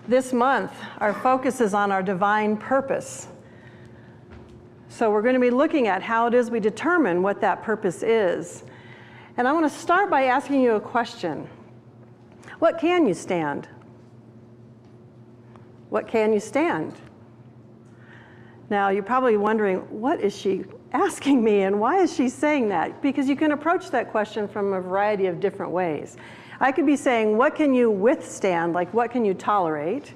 This month, our focus is on our divine purpose. So we're going to be looking at how it is we determine what that purpose is. And I want to start by asking you a question. What can you stand? What can you stand? Now, you're probably wondering, what is she asking me and why is she saying that? Because you can approach that question from a variety of different ways. I could be saying, what can you withstand? Like, what can you tolerate?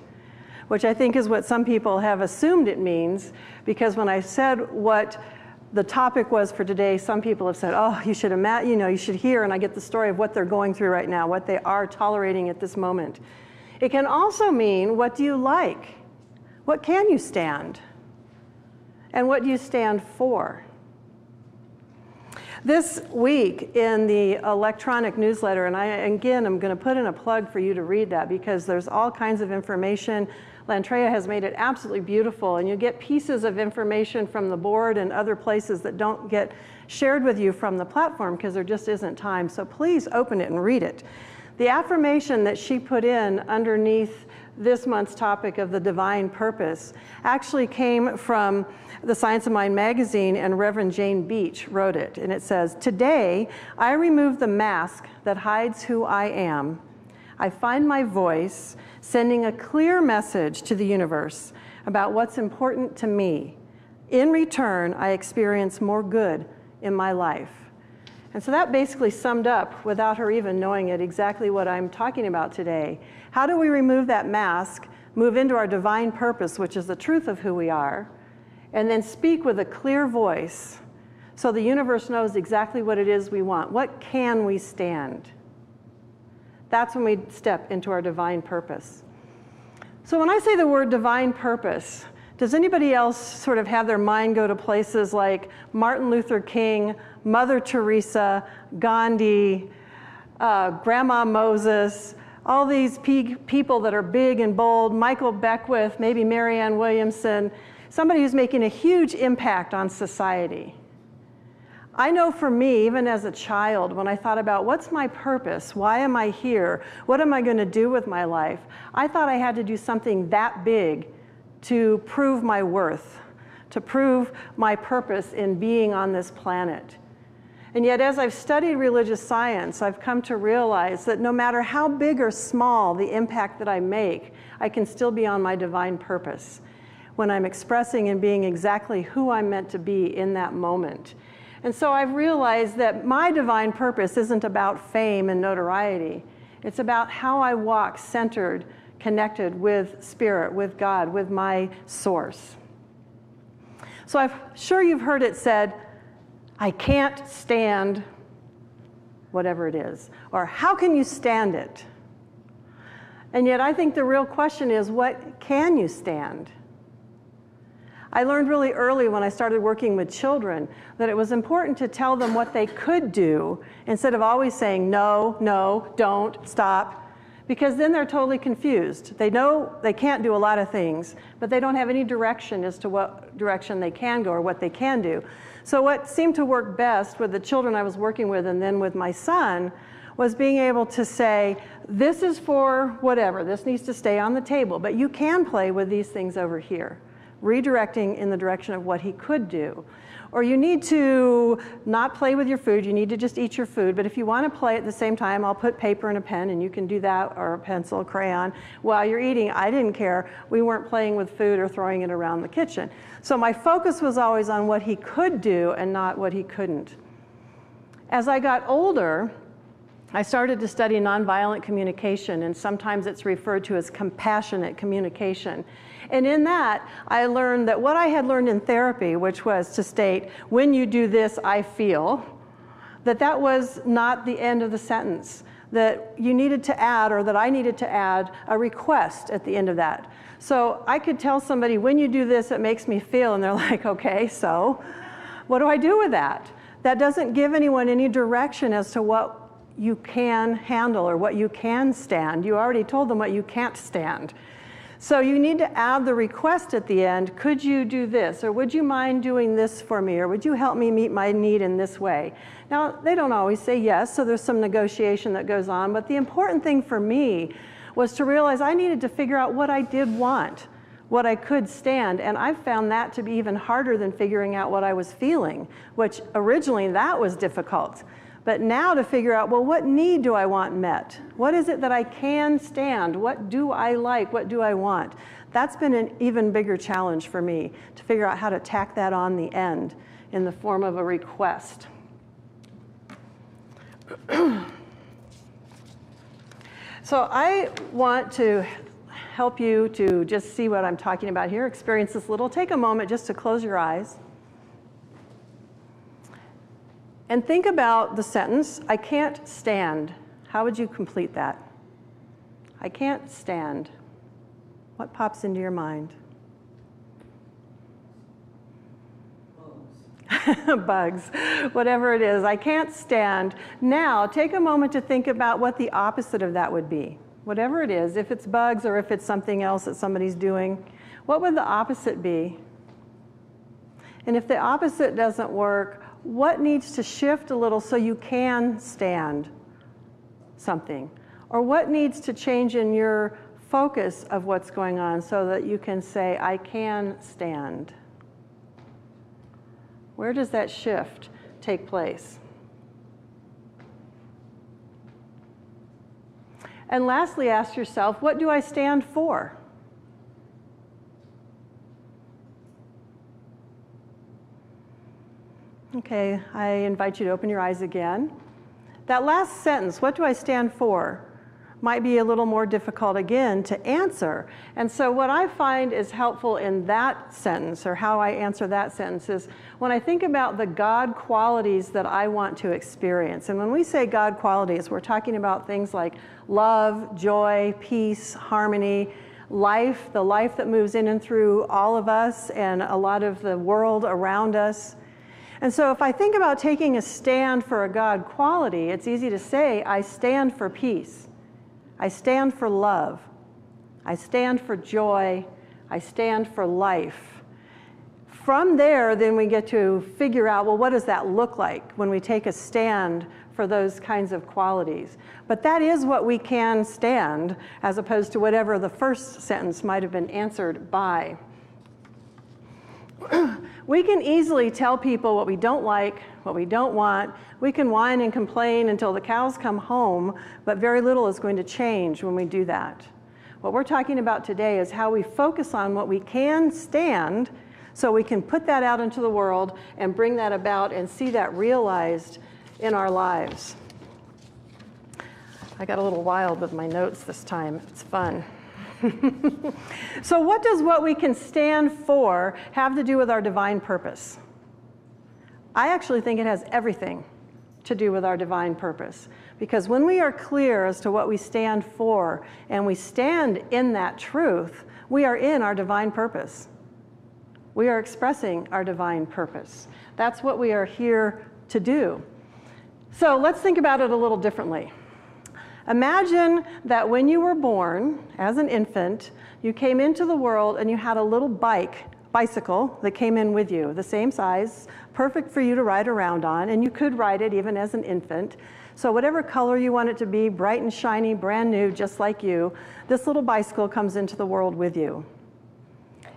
Which I think is what some people have assumed it means, because when I said what the topic was for today, some people have said, oh, you should hear, and I get the story of what they're going through right now, what they are tolerating at this moment. It can also mean, what do you like? What can you stand? And what do you stand for? This week in the electronic newsletter, and I'm going to put in a plug for you to read that because there's all kinds of information. Lantrea has made it absolutely beautiful, and you get pieces of information from the board and other places that don't get shared with you from the platform because there just isn't time. So please open it and read it. The affirmation that she put in underneath this month's topic of the divine purpose actually came from the Science of Mind magazine, and Reverend Jane Beach wrote it. And it says, "Today, I remove the mask that hides who I am. I find my voice, sending a clear message to the universe about what's important to me. In return, I experience more good in my life." And so that basically summed up, without her even knowing it, exactly what I'm talking about today. How do we remove that mask, move into our divine purpose, which is the truth of who we are, and then speak with a clear voice so the universe knows exactly what it is we want? What can we stand? That's when we step into our divine purpose. So when I say the word divine purpose, does anybody else sort of have their mind go to places like Martin Luther King, Mother Teresa, Gandhi, Grandma Moses, all these people that are big and bold, Michael Beckwith, maybe Marianne Williamson, somebody who's making a huge impact on society? I know for me, even as a child, when I thought about what's my purpose, why am I here, what am I going to do with my life, I thought I had to do something that big to prove my worth, to prove my purpose in being on this planet. And yet, as I've studied religious science, I've come to realize that no matter how big or small the impact that I make, I can still be on my divine purpose when I'm expressing and being exactly who I'm meant to be in that moment. And so I've realized that my divine purpose isn't about fame and notoriety. It's about how I walk centered, connected with Spirit, with God, with my source. So I'm sure you've heard it said, I can't stand whatever it is, or how can you stand it? And yet I think the real question is, what can you stand? I learned really early when I started working with children that it was important to tell them what they could do instead of always saying no, no, don't, stop, because then they're totally confused. They know they can't do a lot of things, but they don't have any direction as to what direction they can go or what they can do. So what seemed to work best with the children I was working with and then with my son was being able to say, this is for whatever, this needs to stay on the table, but you can play with these things over here, redirecting in the direction of what he could do. Or you need to not play with your food, you need to just eat your food, but if you want to play at the same time, I'll put paper and a pen and you can do that, or a pencil, a crayon, while you're eating. I didn't care. We weren't playing with food or throwing it around the kitchen. So my focus was always on what he could do and not what he couldn't. As I got older, I started to study nonviolent communication, and sometimes it's referred to as compassionate communication. And in that, I learned that what I had learned in therapy, which was to state, when you do this, I feel, that was not the end of the sentence, that you needed to add, or that I needed to add, a request at the end of that. So I could tell somebody, when you do this, it makes me feel, and they're like, okay, so what do I do with that? That doesn't give anyone any direction as to what you can handle or what you can stand. You already told them what you can't stand. So you need to add the request at the end. Could you do this? Or would you mind doing this for me? Or would you help me meet my need in this way? Now, they don't always say yes, so there's some negotiation that goes on. But the important thing for me was to realize I needed to figure out what I did want, what I could stand, and I found that to be even harder than figuring out what I was feeling, which originally that was difficult. But now to figure out, well, what need do I want met? What is it that I can stand? What do I like? What do I want? That's been an even bigger challenge for me, to figure out how to tack that on the end in the form of a request. So I want to help you to just see what I'm talking about here, experience this little. Take a moment just to close your eyes. And think about the sentence, I can't stand. How would you complete that? I can't stand. What pops into your mind? Bugs, whatever it is, I can't stand. Now, take a moment to think about what the opposite of that would be. Whatever it is, if it's bugs or if it's something else that somebody's doing, what would the opposite be? And if the opposite doesn't work, what needs to shift a little so you can stand something? Or what needs to change in your focus of what's going on so that you can say, I can stand? Where does that shift take place? And lastly, ask yourself, what do I stand for? Okay, I invite you to open your eyes again. That last sentence, what do I stand for, might be a little more difficult again to answer. And so what I find is helpful in that sentence, or how I answer that sentence, is when I think about the God qualities that I want to experience. And when we say God qualities, we're talking about things like love, joy, peace, harmony, life, the life that moves in and through all of us and a lot of the world around us. And so if I think about taking a stand for a God quality, it's easy to say, I stand for peace. I stand for love. I stand for joy. I stand for life. From there, then we get to figure out, well, what does that look like when we take a stand for those kinds of qualities? But that is what we can stand, as opposed to whatever the first sentence might have been answered by. We can easily tell people what we don't like, what we don't want. We can whine and complain until the cows come home, but very little is going to change when we do that. What we're talking about today is how we focus on what we can stand so we can put that out into the world and bring that about and see that realized in our lives. I got a little wild with my notes this time. It's fun. So what does what we can stand for have to do with our divine purpose? I actually think it has everything to do with our divine purpose. Because when we are clear as to what we stand for and we stand in that truth, we are in our divine purpose. We are expressing our divine purpose. That's what we are here to do. So let's think about it a little differently. Imagine that when you were born as an infant, you came into the world and you had a little bicycle that came in with you, the same size, perfect for you to ride around on, and you could ride it even as an infant. So whatever color you want it to be, bright and shiny, brand new, just like you, this little bicycle comes into the world with you.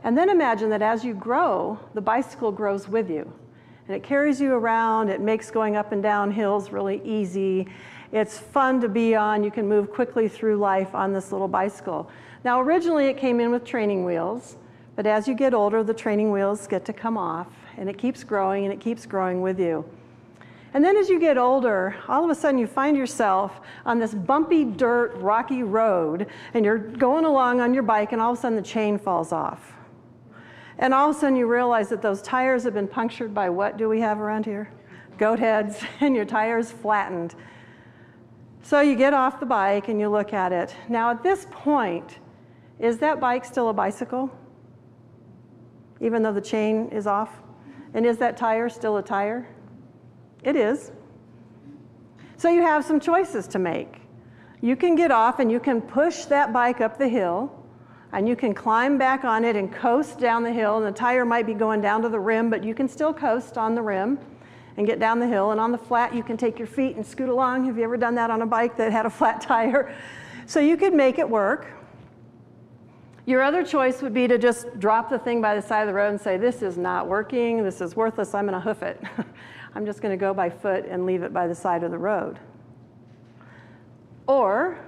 And then imagine that as you grow, the bicycle grows with you. And it carries you around, it makes going up and down hills really easy. It's fun to be on. You can move quickly through life on this little bicycle. Now, originally it came in with training wheels, but as you get older, the training wheels get to come off, and it keeps growing, and it keeps growing with you. And then as you get older, all of a sudden you find yourself on this bumpy dirt, rocky road, and you're going along on your bike, and all of a sudden the chain falls off. And all of a sudden you realize that those tires have been punctured by what do we have around here? Goat heads, and your tires flattened. So you get off the bike and you look at it. Now at this point, is that bike still a bicycle? Even though the chain is off? And is that tire still a tire? It is. So you have some choices to make. You can get off and you can push that bike up the hill, and you can climb back on it and coast down the hill, and the tire might be going down to the rim, but you can still coast on the rim and get down the hill. And on the flat, you can take your feet and scoot along. Have you ever done that on a bike that had a flat tire? So you could make it work. Your other choice would be to just drop the thing by the side of the road and say, this is not working, this is worthless, I'm going to hoof it. I'm just going to go by foot and leave it by the side of the road. Or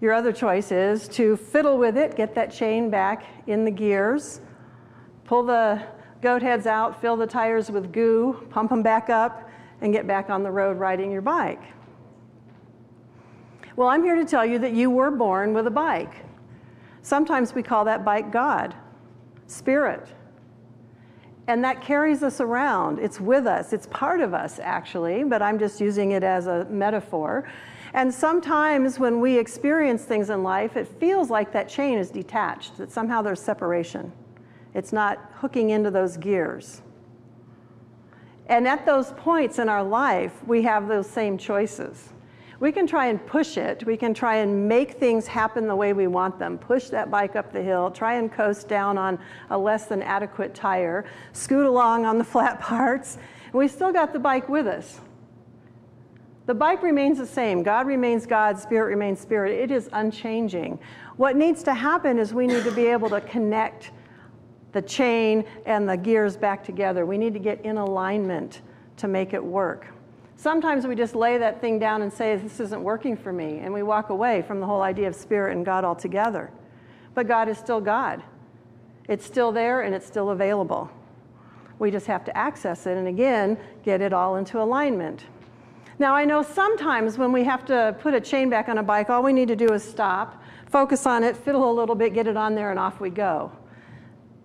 your other choice is to fiddle with it, get that chain back in the gears, pull the goat heads out, fill the tires with goo, pump them back up, and get back on the road riding your bike. Well, I'm here to tell you that you were born with a bike. Sometimes we call that bike God, Spirit. And that carries us around. It's with us. It's part of us, actually, but I'm just using it as a metaphor. And sometimes when we experience things in life, it feels like that chain is detached, that somehow there's separation. It's not hooking into those gears. And at those points in our life, we have those same choices. We can try and push it. We can try and make things happen the way we want them. Push that bike up the hill, try and coast down on a less than adequate tire, scoot along on the flat parts, and we still got the bike with us. The bike remains the same. God remains God, Spirit remains Spirit. It is unchanging. What needs to happen is we need to be able to connect the chain and the gears back together. We need to get in alignment to make it work. Sometimes we just lay that thing down and say, this isn't working for me, and we walk away from the whole idea of Spirit and God altogether. But God is still God. It's still there and it's still available. We just have to access it and again, get it all into alignment. Now I know sometimes when we have to put a chain back on a bike, all we need to do is stop, focus on it, fiddle a little bit, get it on there, and off we go.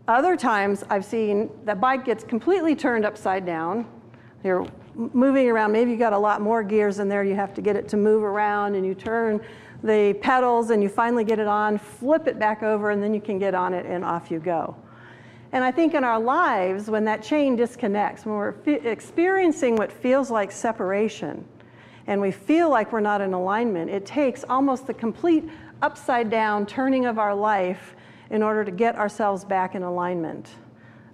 Other times I've seen the bike gets completely turned upside down. You're moving around, maybe you got a lot more gears in there, you have to get it to move around, and you turn the pedals and you finally get it on, flip it back over, and then you can get on it and off you go. And I think in our lives, when that chain disconnects, when we're experiencing what feels like separation, and we feel like we're not in alignment, it takes almost the complete upside down turning of our life in order to get ourselves back in alignment.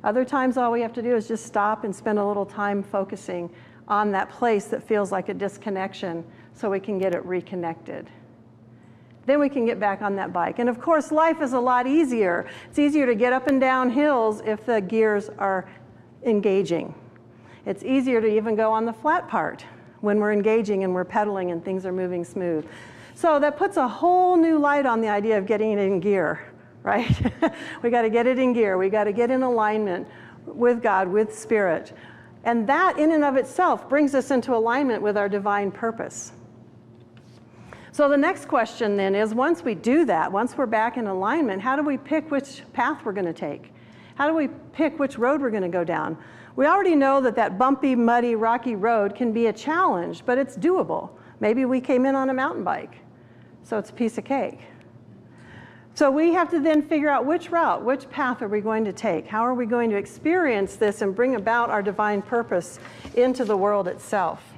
Other times, all we have to do is just stop and spend a little time focusing on that place that feels like a disconnection so we can get it reconnected. Then we can get back on that bike. And of course, life is a lot easier. It's easier to get up and down hills if the gears are engaging. It's easier to even go on the flat part when we're engaging and we're pedaling and things are moving smooth. So that puts a whole new light on the idea of getting it in gear, right? We got to get it in gear. We got to get in alignment with God, with Spirit. And that in and of itself brings us into alignment with our divine purpose. So the next question then is, once we do that, once we're back in alignment, how do we pick which path we're going to take? How do we pick which road we're going to go down? We already know that that bumpy, muddy, rocky road can be a challenge, but it's doable. Maybe we came in on a mountain bike, so it's a piece of cake. So we have to then figure out which route, which path are we going to take? How are we going to experience this and bring about our divine purpose into the world itself?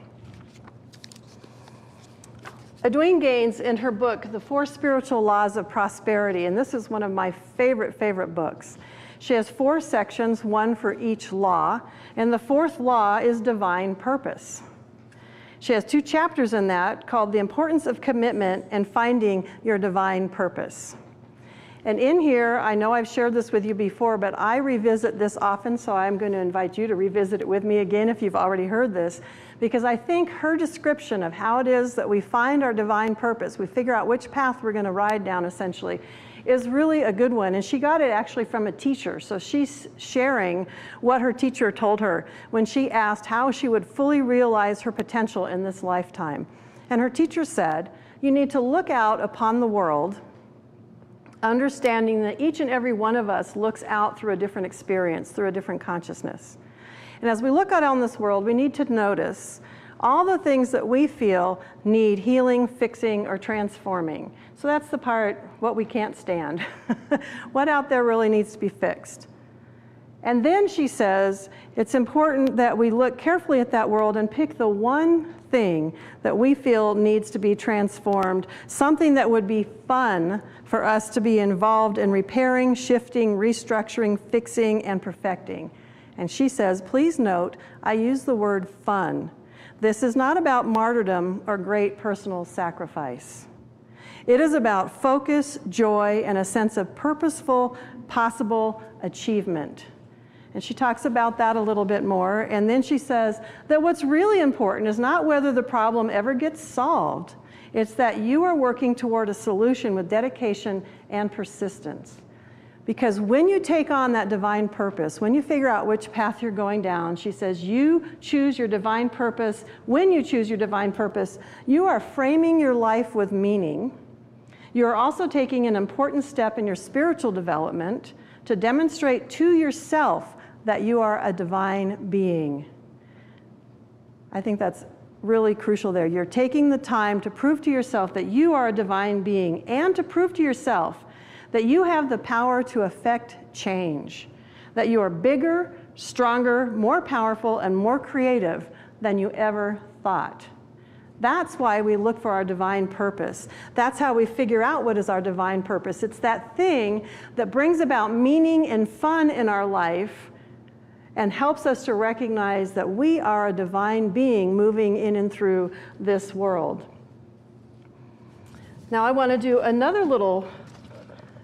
Edwene Gaines, in her book, The 4 Spiritual Laws of Prosperity, and this is one of my favorite books. She has 4 sections, one for each law, and the 4th law is divine purpose. She has 2 chapters in that called The Importance of Commitment and Finding Your Divine Purpose. And in here, I know I've shared this with you before, but I revisit this often, so I'm going to invite you to revisit it with me again if you've already heard this, because I think her description of how it is that we find our divine purpose, we figure out which path we're going to ride down essentially, is really a good one. And she got it actually from a teacher, so she's sharing what her teacher told her when she asked how she would fully realize her potential in this lifetime. And her teacher said, you need to look out upon the world, understanding that each and every one of us looks out through a different experience, through a different consciousness. And as we look out on this world, we need to notice all the things that we feel need healing, fixing, or transforming. So that's the part, what we can't stand. What out there really needs to be fixed. And then she says, it's important that we look carefully at that world and pick the one thing that we feel needs to be transformed, something that would be fun for us to be involved in repairing, shifting, restructuring, fixing, and perfecting. And she says, please note, I use the word fun. This is not about martyrdom or great personal sacrifice. It is about focus, joy, and a sense of purposeful, possible achievement. And she talks about that a little bit more. And then she says that what's really important is not whether the problem ever gets solved. It's that you are working toward a solution with dedication and persistence. Because when you take on that divine purpose, when you figure out which path you're going down, she says you choose your divine purpose. When you choose your divine purpose, you are framing your life with meaning. You are also taking an important step in your spiritual development to demonstrate to yourself that you are a divine being. I think that's really crucial there. You're taking the time to prove to yourself that you are a divine being and to prove to yourself that you have the power to affect change, that you are bigger, stronger, more powerful, and more creative than you ever thought. That's why we look for our divine purpose. That's how we figure out what is our divine purpose. It's that thing that brings about meaning and fun in our life and helps us to recognize that we are a divine being moving in and through this world. Now I want to do another little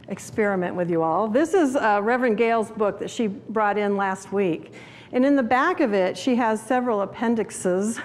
experiment with you all. This is Reverend Gail's book that she brought in last week. And in the back of it, she has several appendixes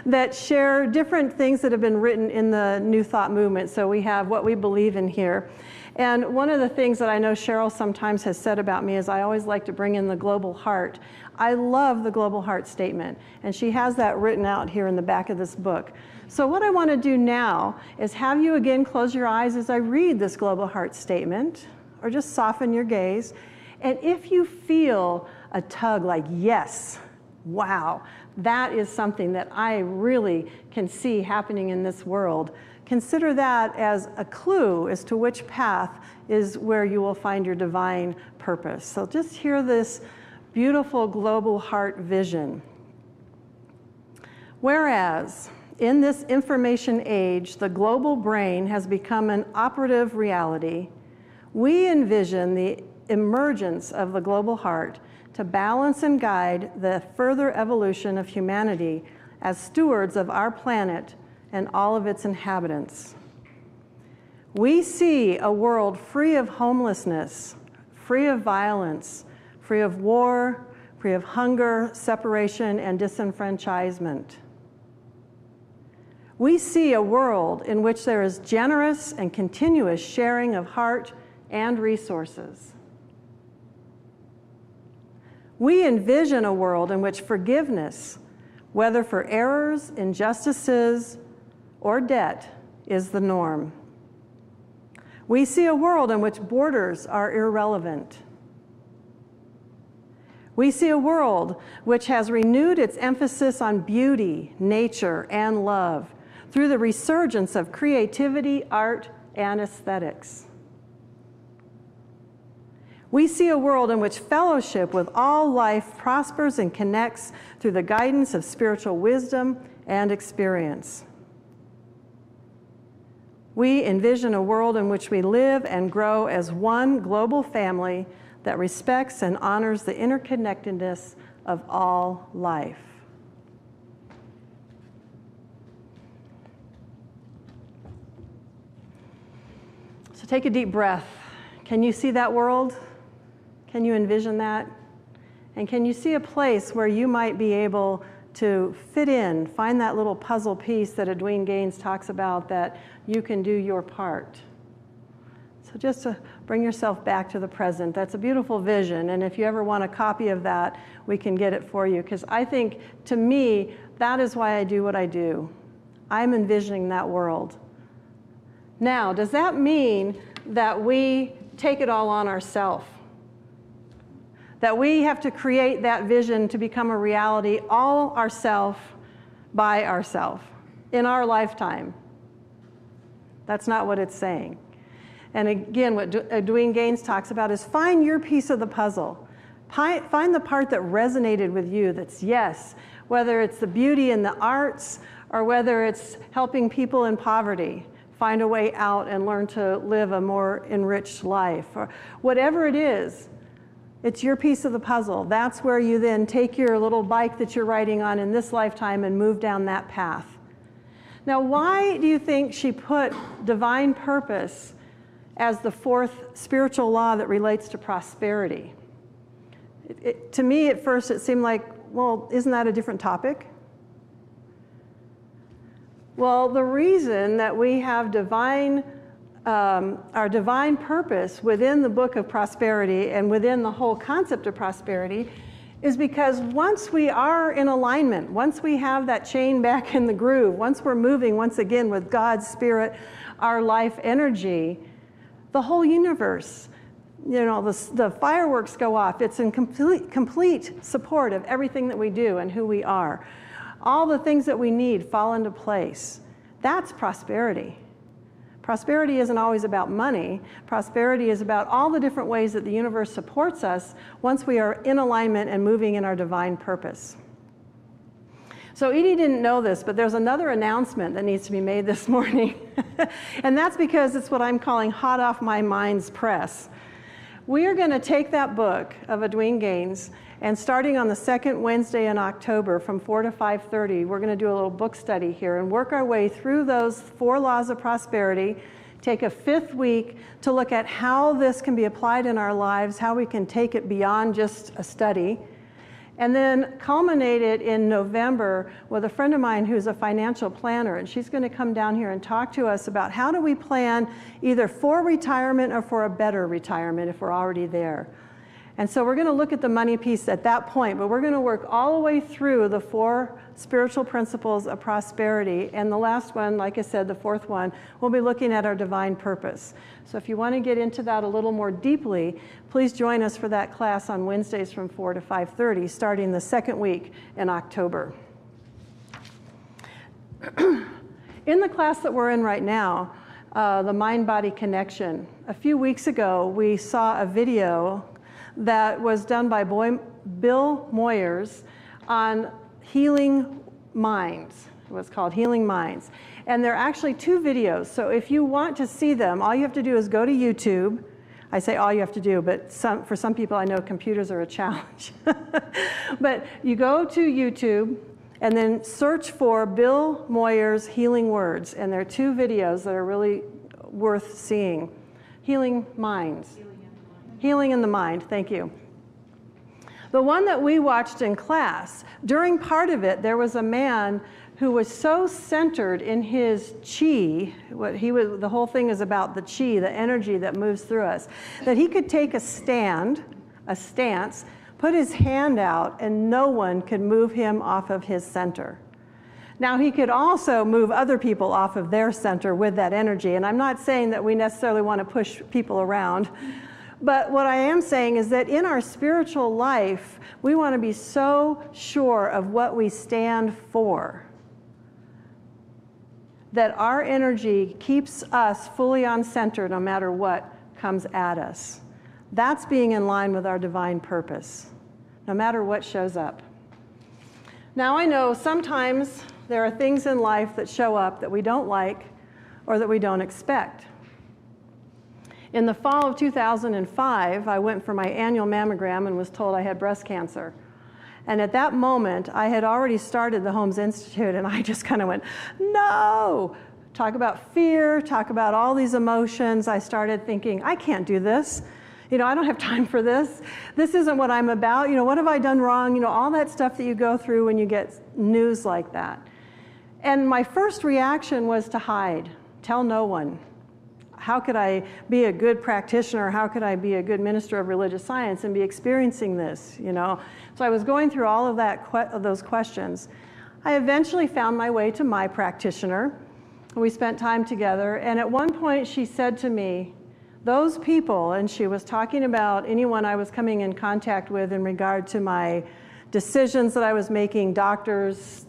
that share different things that have been written in the New Thought movement. So we have what we believe in here. And one of the things that I know Cheryl sometimes has said about me is I always like to bring in the global heart. I love the global heart statement, and she has that written out here in the back of this book. So what I want to do now is have you again close your eyes as I read this global heart statement, or just soften your gaze. And if you feel a tug like, yes, wow, that is something that I really can see happening in this world, consider that as a clue as to which path is where you will find your divine purpose. So just hear this beautiful global heart vision. Whereas in this information age, the global brain has become an operative reality, we envision the emergence of the global heart to balance and guide the further evolution of humanity as stewards of our planet and all of its inhabitants. We see a world free of homelessness, free of violence, free of war, free of hunger, separation, and disenfranchisement. We see a world in which there is generous and continuous sharing of heart and resources. We envision a world in which forgiveness, whether for errors, injustices, or debt, is the norm. We see a world in which borders are irrelevant. We see a world which has renewed its emphasis on beauty, nature, and love through the resurgence of creativity, art, and aesthetics. We see a world in which fellowship with all life prospers and connects through the guidance of spiritual wisdom and experience. We envision a world in which we live and grow as one global family that respects and honors the interconnectedness of all life. So take a deep breath. Can you see that world? Can you envision that? And can you see a place where you might be able to fit in, find that little puzzle piece that Edwene Gaines talks about, that you can do your part? So just to bring yourself back to the present. That's a beautiful vision, and if you ever want a copy of that, we can get it for you, because I think, to me, that is why I do what I do. I'm envisioning that world. Now, does that mean that we take it all on ourselves? That we have to create that vision to become a reality all ourselves, by ourselves, in our lifetime? That's not what it's saying. And again, what Edwene Gaines talks about is find your piece of the puzzle. Find the part that resonated with you, that's yes, whether it's the beauty in the arts or whether it's helping people in poverty find a way out and learn to live a more enriched life, or whatever it is. It's your piece of the puzzle. That's where you then take your little bike that you're riding on in this lifetime and move down that path. Now, why do you think she put divine purpose as the fourth spiritual law that relates to prosperity? To me, at first, it seemed like, well, isn't that a different topic? Well, the reason that we have our divine purpose within the book of prosperity and within the whole concept of prosperity is because once we are in alignment, once we have that chain back in the groove, once we're moving once again with God's Spirit, our life energy, the whole universe, the fireworks go off. It's in complete support of everything that we do and who we are. All the things that we need fall into place. That's prosperity. Prosperity isn't always about money. Prosperity is about all the different ways that the universe supports us once we are in alignment and moving in our divine purpose. So Edie didn't know this, but there's another announcement that needs to be made this morning. And that's because it's what I'm calling hot off my mind's press. We are going to take that book of Edwene Gaines, and starting on the second Wednesday in October from 4 to 5:30, we're going to do a little book study here and work our way through those 4 laws of prosperity, take a 5th week to look at how this can be applied in our lives, how we can take it beyond just a study, and then culminate it in November with a friend of mine who's a financial planner, and she's going to come down here and talk to us about how do we plan either for retirement or for a better retirement if we're already there. And so we're going to look at the money piece at that point, but we're going to work all the way through the 4 spiritual principles of prosperity. And the last one, like I said, the 4th one, we'll be looking at our divine purpose. So if you want to get into that a little more deeply, please join us for that class on Wednesdays from 4 to 5:30, starting the 2nd week in October. In the class that we're in right now, the mind-body connection, a few weeks ago we saw a video that was done by Bill Moyers on healing minds. It was called Healing Minds. And there are actually 2 videos. So if you want to see them, all you have to do is go to YouTube. I say all you have to do, but for some people I know computers are a challenge. But you go to YouTube and then search for Bill Moyers' Healing Words. And there are 2 videos that are really worth seeing. Healing Minds. Healing in the Mind, thank you. The one that we watched in class, during part of it, there was a man who was so centered in his chi, the whole thing is about the chi, the energy that moves through us, that he could take a stance, put his hand out, and no one could move him off of his center. Now, he could also move other people off of their center with that energy, and I'm not saying that we necessarily want to push people around. But what I am saying is that in our spiritual life, we want to be so sure of what we stand for that our energy keeps us fully on center no matter what comes at us. That's being in line with our divine purpose, no matter what shows up. Now, I know sometimes there are things in life that show up that we don't like or that we don't expect. In the fall of 2005, I went for my annual mammogram and was told I had breast cancer. And at that moment, I had already started the Holmes Institute, and I just kind of went, no! Talk about fear, talk about all these emotions. I started thinking, I can't do this. I don't have time for this. This isn't what I'm about. What have I done wrong? All that stuff that you go through when you get news like that. And my first reaction was to hide, tell no one. How could I be a good practitioner? How could I be a good minister of religious science and be experiencing this, So I was going through all of those questions. I eventually found my way to my practitioner. We spent time together, and at one point she said to me, those people, and she was talking about anyone I was coming in contact with in regard to my decisions that I was making, doctors,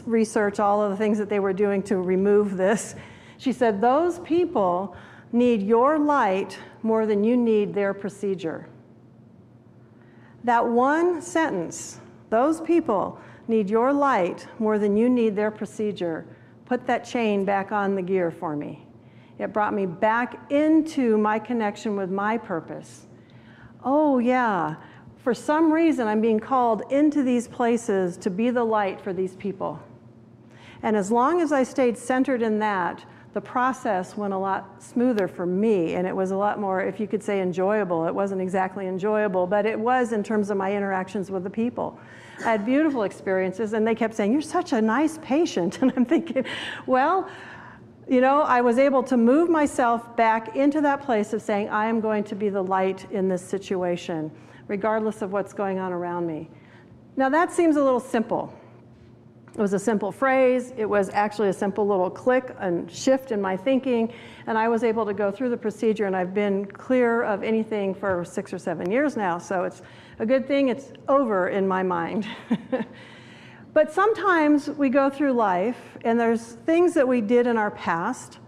research, all of the things that they were doing to remove this. She said, those people need your light more than you need their procedure. That one sentence, those people need your light more than you need their procedure, put that chain back on the gear for me. It brought me back into my connection with my purpose. Oh yeah, for some reason I'm being called into these places to be the light for these people. And as long as I stayed centered in that, the process went a lot smoother for me, and it was a lot more, if you could say, enjoyable. It wasn't exactly enjoyable, but it was in terms of my interactions with the people. I had beautiful experiences, and they kept saying, "You're such a nice patient." And I'm thinking, well, you know, I was able to move myself back into that place of saying, I am going to be the light in this situation, regardless of what's going on around me. Now that seems a little simple. It was a simple phrase. It was actually a simple little click and shift in my thinking, and I was able to go through the procedure, and I've been clear of anything for 6 or 7 years now, so it's a good thing it's over in my mind. But sometimes we go through life, and there's things that we did in our past,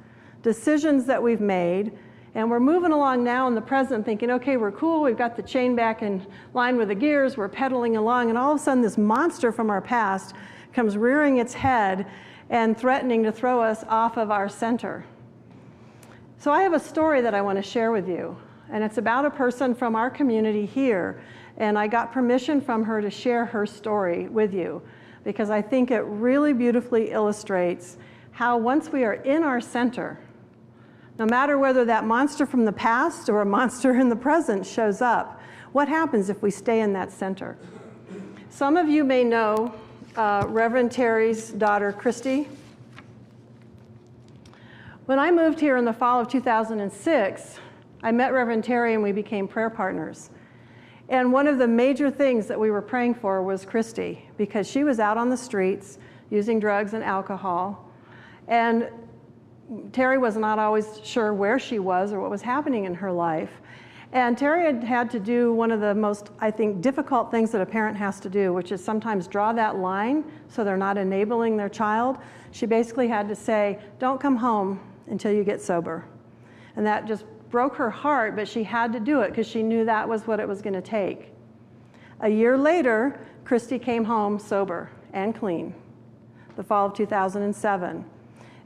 decisions that we've made, and we're moving along now in the present thinking, okay, we're cool, we've got the chain back in line with the gears, we're pedaling along, and all of a sudden this monster from our past comes rearing its head and threatening to throw us off of our center. So I have a story that I want to share with you, and it's about a person from our community here, and I got permission from her to share her story with you, because I think it really beautifully illustrates how once we are in our center, no matter whether that monster from the past or a monster in the present shows up, what happens if we stay in that center? Some of you may know Reverend Terry's daughter, Christy. When I moved here in the fall of 2006, I met Reverend Terry and we became prayer partners. And one of the major things that we were praying for was Christy, because she was out on the streets using drugs and alcohol. And Terry was not always sure where she was or what was happening in her life. And Terry had had to do one of the most, I think, difficult things that a parent has to do, which is sometimes draw that line so they're not enabling their child. She basically had to say, don't come home until you get sober. And that just broke her heart, but she had to do it because she knew that was what it was going to take. A year later, Christy came home sober and clean, the fall of 2007.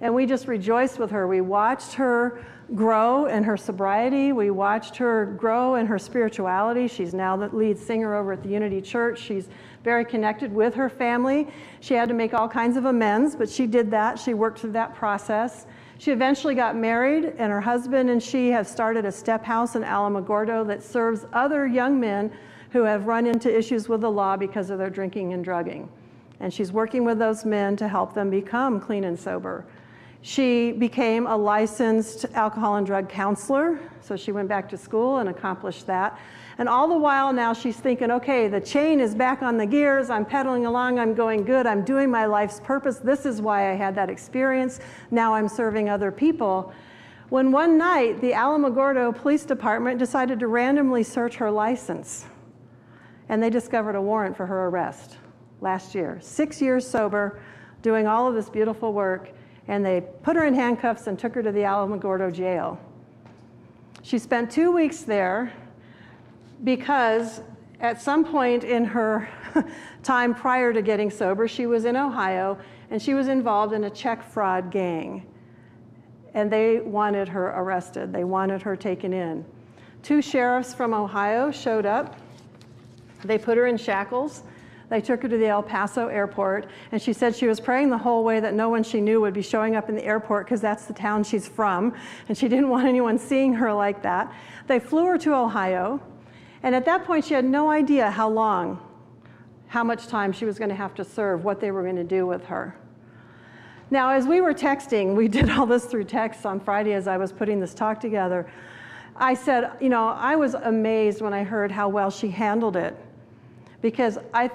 And we just rejoiced with her. We watched her grow in her sobriety. We watched her grow in her spirituality. She's now the lead singer over at the Unity Church. She's very connected with her family. She had to make all kinds of amends, but she did that. She worked through that process. She eventually got married, and her husband and she have started a step house in Alamogordo that serves other young men who have run into issues with the law because of their drinking and drugging. And she's working with those men to help them become clean and sober. She became a licensed alcohol and drug counselor, so she went back to school and accomplished that. And all the while now she's thinking, okay, the chain is back on the gears, I'm pedaling along, I'm going good, I'm doing my life's purpose, this is why I had that experience, now I'm serving other people. When one night the Alamogordo Police Department decided to randomly search her license, and they discovered a warrant for her arrest last year. 6 years sober, doing all of this beautiful work, and they put her in handcuffs and took her to the Alamogordo jail. She spent 2 weeks there because at some point in her time prior to getting sober, she was in Ohio and she was involved in a check fraud gang. And they wanted her arrested. They wanted her taken in. 2 sheriffs from Ohio showed up. They put her in shackles. They took her to the El Paso airport, and she said she was praying the whole way that no one she knew would be showing up in the airport because that's the town she's from, and she didn't want anyone seeing her like that. They flew her to Ohio, and at that point she had no idea how much time she was going to have to serve, what they were going to do with her. Now, as we were texting, we did all this through text on Friday as I was putting this talk together, I said, you know, I was amazed when I heard how well she handled it. Because I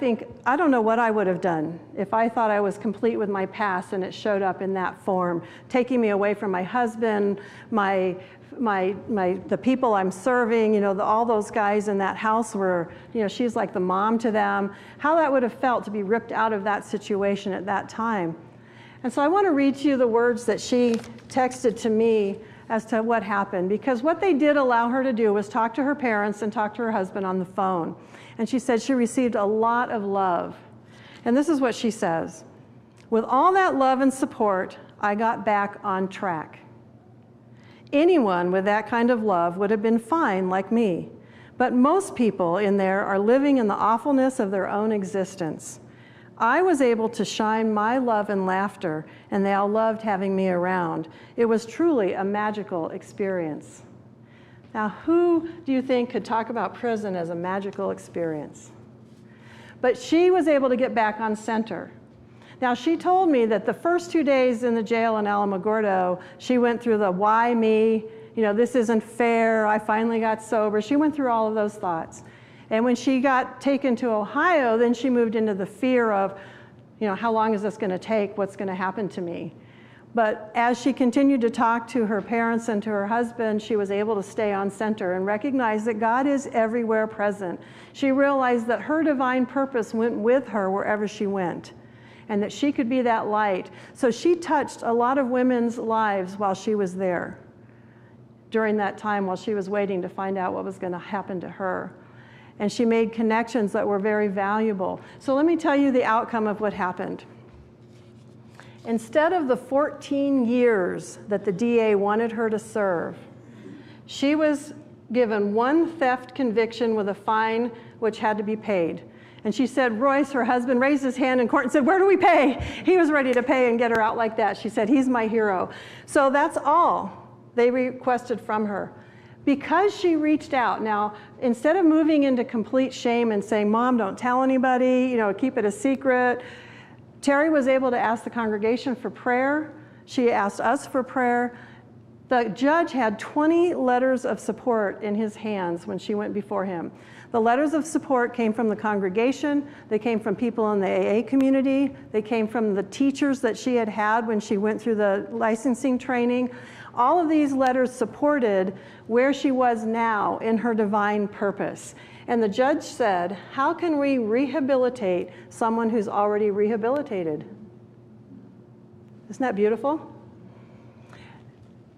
don't know what I would have done if I thought I was complete with my past and it showed up in that form, taking me away from my husband, the people I'm serving, you know, all those guys in that house were, you know, she's like the mom to them, how that would have felt to be ripped out of that situation at that time. And so I want to read to you the words that she texted to me as to what happened, because what they did allow her to do was talk to her parents and talk to her husband on the phone. And she said she received a lot of love. And this is what she says: with all that love and support, I got back on track. Anyone with that kind of love would have been fine like me, but most people in there are living in the awfulness of their own existence. I was able to shine my love and laughter, and they all loved having me around. It was truly a magical experience. Now, who do you think could talk about prison as a magical experience? But she was able to get back on center. Now, she told me that the first 2 days in the jail in Alamogordo, she went through the why me, you know, this isn't fair, I finally got sober. She went through all of those thoughts. And when she got taken to Ohio, then she moved into the fear of, you know, how long is this going to take? What's going to happen to me? But as she continued to talk to her parents and to her husband, she was able to stay on center and recognize that God is everywhere present. She realized that her divine purpose went with her wherever she went, and that she could be that light. So she touched a lot of women's lives while she was there, during that time while she was waiting to find out what was going to happen to her. And she made connections that were very valuable. So let me tell you the outcome of what happened. Instead of the 14 years that the DA wanted her to serve, she was given one theft conviction with a fine which had to be paid. And she said, Royce, her husband, raised his hand in court and said, where do we pay? He was ready to pay and get her out like that. She said, he's my hero. So that's all they requested from her. Because she reached out. Now, instead of moving into complete shame and saying, Mom, don't tell anybody, you know, keep it a secret, Terry was able to ask the congregation for prayer. She asked us for prayer. The judge had 20 letters of support in his hands when she went before him. The letters of support came from the congregation, they came from people in the AA community, they came from the teachers that she had had when she went through the licensing training. All of these letters supported where she was now in her divine purpose. And the judge said, how can we rehabilitate someone who's already rehabilitated? Isn't that beautiful?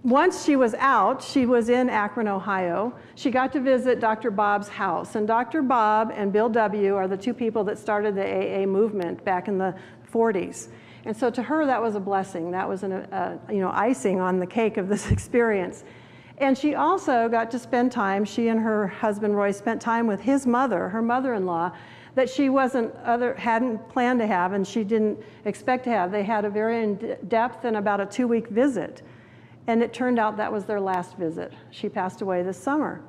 Once she was out, she was in Akron, Ohio. She got to visit Dr. Bob's house. And Dr. Bob and Bill W. are the two people that started the AA movement back in the 40s. And so to her, that was a blessing. That was icing on the cake of this experience. And she also got to spend time, she and her husband Roy spent time with his mother, her mother-in-law, that she hadn't planned to have and she didn't expect to have. They had a very in-depth and about a 2-week visit. And it turned out that was their last visit. She passed away this summer.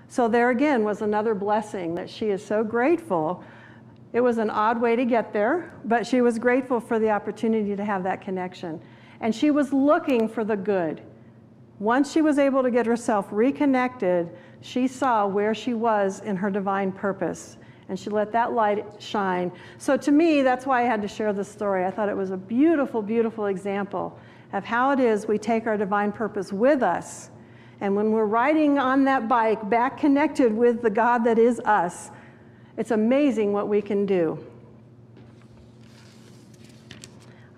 So there again was another blessing that she is so grateful. It was an odd way to get there, but she was grateful for the opportunity to have that connection. And she was looking for the good. Once she was able to get herself reconnected, she saw where she was in her divine purpose, and she let that light shine. So to me, that's why I had to share this story. I thought it was a beautiful, beautiful example of how it is we take our divine purpose with us, and when we're riding on that bike, back connected with the God that is us, it's amazing what we can do.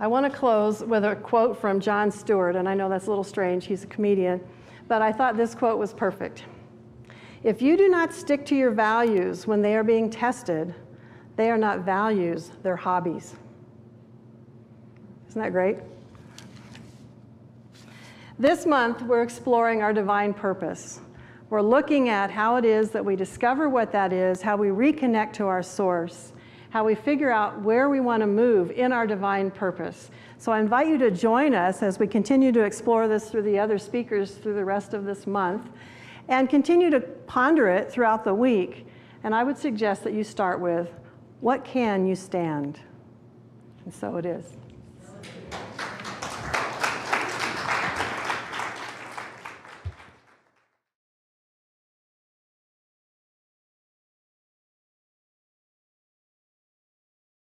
I want to close with a quote from Jon Stewart, and I know that's a little strange, he's a comedian, but I thought this quote was perfect. If you do not stick to your values when they are being tested, they are not values, they're hobbies. Isn't that great? This month, we're exploring our divine purpose. We're looking at how it is that we discover what that is, how we reconnect to our source, how we figure out where we want to move in our divine purpose. So I invite you to join us as we continue to explore this through the other speakers through the rest of this month, and continue to ponder it throughout the week. And I would suggest that you start with, what can you stand? And so it is.